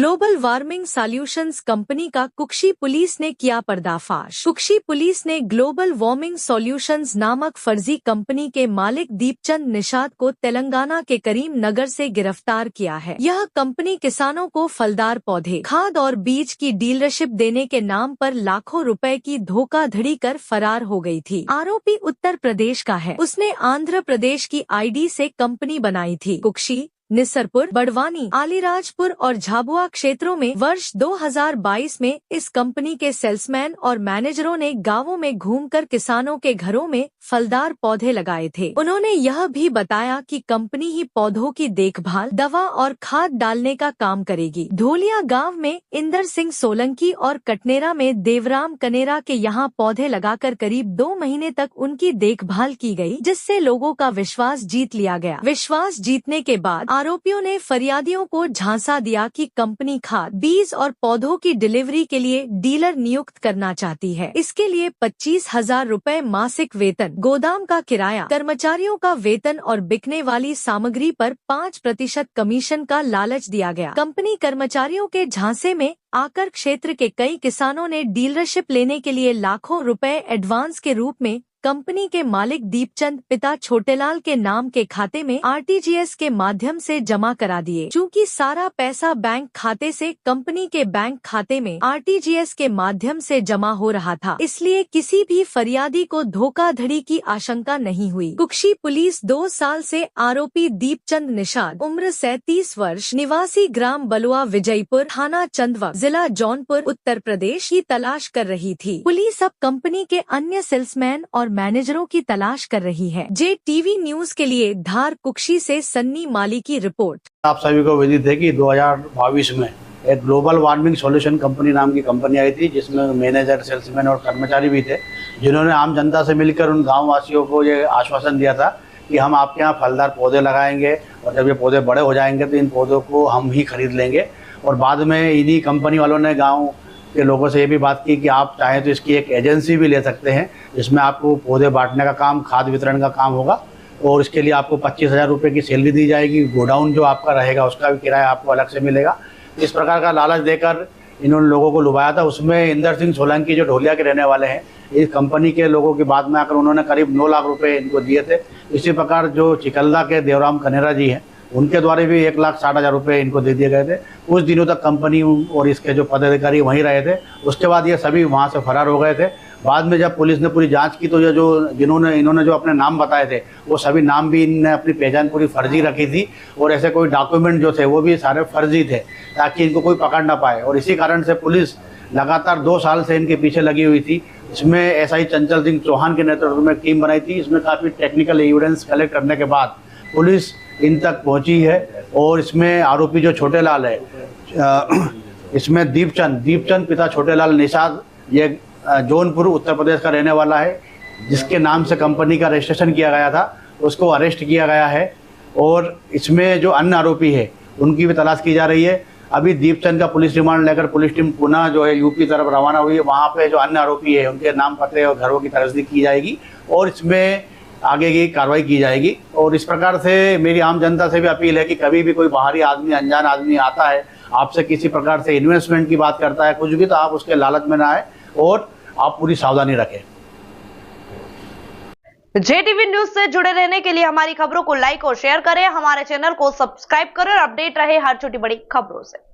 Global warming solutions company का Kukshi police ने किया पर्दाफाश। कुक्षी पुलिस ने ग्लोबल वार्मिंग सॉल्यूशंस नामक फर्जी कंपनी के मालिक दीपचंद निषाद को तेलंगाना के करीम नगर से गिरफ्तार किया है। यह कंपनी किसानों को फलदार पौधे, खाद और बीज की डीलरशिप देने के नाम पर लाखों रुपए की धोखाधड़ी कर फरार हो गई थी। आरोपी उत्तर प्रदेश का है। उसने आंध्र प्रदेश की आईडी से कंपनी बनाई थी। कुक्षी, निसरपुर, बड़वानी, आलीराजपुर और झाबुआ क्षेत्रों में वर्ष 2022 में इस कंपनी के सेल्समैन और मैनेजरों ने गांवों में घूमकर किसानों के घरों में फलदार पौधे लगाए थे। उन्होंने यह भी बताया कि कंपनी ही पौधों की देखभाल, दवा और खाद डालने का काम करेगी। धोलिया गांव में इंदर सिंह सोलंकी और कटनेरा में देवराम कनेरा के यहाँ पौधे लगाकर करीब 2 महीने तक उनकी देखभाल की गई, जिससे लोगों का विश्वास जीत लिया गया। विश्वास जीतने के बाद आरोपियों ने फरियादियों को झांसा दिया कि कंपनी खाद, बीज और पौधों की डिलीवरी के लिए डीलर नियुक्त करना चाहती है। इसके लिए 25,000 रुपए मासिक वेतन, गोदाम का किराया, कर्मचारियों का वेतन और बिकने वाली सामग्री पर 5% कमीशन का लालच दिया गया। कंपनी कर्मचारियों के झांसे में आकर क्षेत्र के कई किसानों ने डीलरशिप लेने के लिए लाखों रुपए एडवांस के रूप में कंपनी के मालिक दीपचंद पिता छोटेलाल के नाम के खाते में आरटीजीएस के माध्यम से जमा करा दिए। चूँकि सारा पैसा बैंक खाते से कंपनी के बैंक खाते में आरटीजीएस के माध्यम से जमा हो रहा था, इसलिए किसी भी फरियादी को धोखाधड़ी की आशंका नहीं हुई। कुक्षी पुलिस 2 साल से आरोपी दीपचंद निषाद, उम्र 37 वर्ष, निवासी ग्राम बलुआ विजयपुर, थाना चंदवा, जिला जौनपुर, उत्तर प्रदेश की तलाश कर रही थी। पुलिस अब कंपनी के अन्य सेल्समैन और मैनेजरों की तलाश कर रही है। JTV न्यूज के लिए धार कुक्षी से सन्नी माली की रिपोर्ट। आप सभी को विदित है कि 2022 में एक ग्लोबल वार्मिंग सॉल्यूशन कंपनी नाम की कंपनी आई थी, जिसमें मैनेजर, सेल्समैन और कर्मचारी भी थे, जिन्होंने आम जनता से मिलकर उन गाँव वासियों को ये आश्वासन दिया था कि हम आपके यहाँ फलदार पौधे लगाएंगे और जब ये पौधे बड़े हो जाएंगे तो इन पौधों को हम ही खरीद लेंगे। और बाद में इन्हीं कंपनी वालों ने गाँव के लोगों से ये भी बात की कि आप चाहें तो इसकी एक एजेंसी भी ले सकते हैं, जिसमें आपको पौधे बांटने का काम, खाद वितरण का काम होगा और इसके लिए आपको 25,000 रुपये की सैलरी दी जाएगी। गोडाउन जो आपका रहेगा उसका भी किराया आपको अलग से मिलेगा। इस प्रकार का लालच देकर इन्होंने लोगों को लुभाया था। उसमें इंदर सिंह सोलंकी जो ढोलिया के रहने वाले हैं, इस कंपनी के लोगों की बात में आकर उन्होंने करीब 9 लाख रुपये इनको दिए थे। इसी प्रकार जो चिकल्ला के देवराम कनेरा जी हैं, उनके द्वारा भी 1,60,000 रुपये इनको दे दिए गए थे। कुछ दिनों तक कंपनी और इसके जो पदाधिकारी वहीं रहे थे। उसके बाद ये सभी वहाँ से फरार हो गए थे। बाद में जब पुलिस ने पूरी जांच की तो ये जो इन्होंने जो अपने नाम बताए थे, वो सभी नाम भी इनने अपनी पहचान पूरी फर्जी रखी थी और ऐसे कोई डॉक्यूमेंट जो थे वो भी सारे फर्जी थे, ताकि इनको कोई पकड़ ना पाए। और इसी कारण से पुलिस लगातार 2 साल से इनके पीछे लगी हुई थी। इसमें SI चंचल सिंह चौहान के नेतृत्व में टीम बनाई थी। इसमें काफ़ी टेक्निकल एविडेंस कलेक्ट करने के बाद पुलिस इन तक पहुंची है और इसमें आरोपी जो छोटेलाल है, इसमें दीपचंद पिता छोटेलाल निषाद, ये जौनपुर उत्तर प्रदेश का रहने वाला है, जिसके नाम से कंपनी का रजिस्ट्रेशन किया गया था, उसको अरेस्ट किया गया है। और इसमें जो अन्य आरोपी है उनकी भी तलाश की जा रही है। अभी दीपचंद का पुलिस रिमांड लेकर पुलिस टीम पुनः जो है यूपी तरफ रवाना हुई है। वहाँ पे जो अन्य आरोपी है उनके नाम, पते और घरों की तलाशी की जाएगी और इसमें आगे की कार्रवाई की जाएगी। और इस प्रकार से मेरी आम जनता से भी अपील है कि कभी भी कोई बाहरी आदमी, अनजान आदमी आता है, आपसे किसी प्रकार से इन्वेस्टमेंट की बात करता है, कुछ भी, तो आप उसके लालच में ना आए और आप पूरी सावधानी रखें। JTV न्यूज से जुड़े रहने के लिए हमारी खबरों को लाइक और शेयर करें, हमारे चैनल को सब्सक्राइब करें और अपडेट रहे हर छोटी बड़ी खबरों से।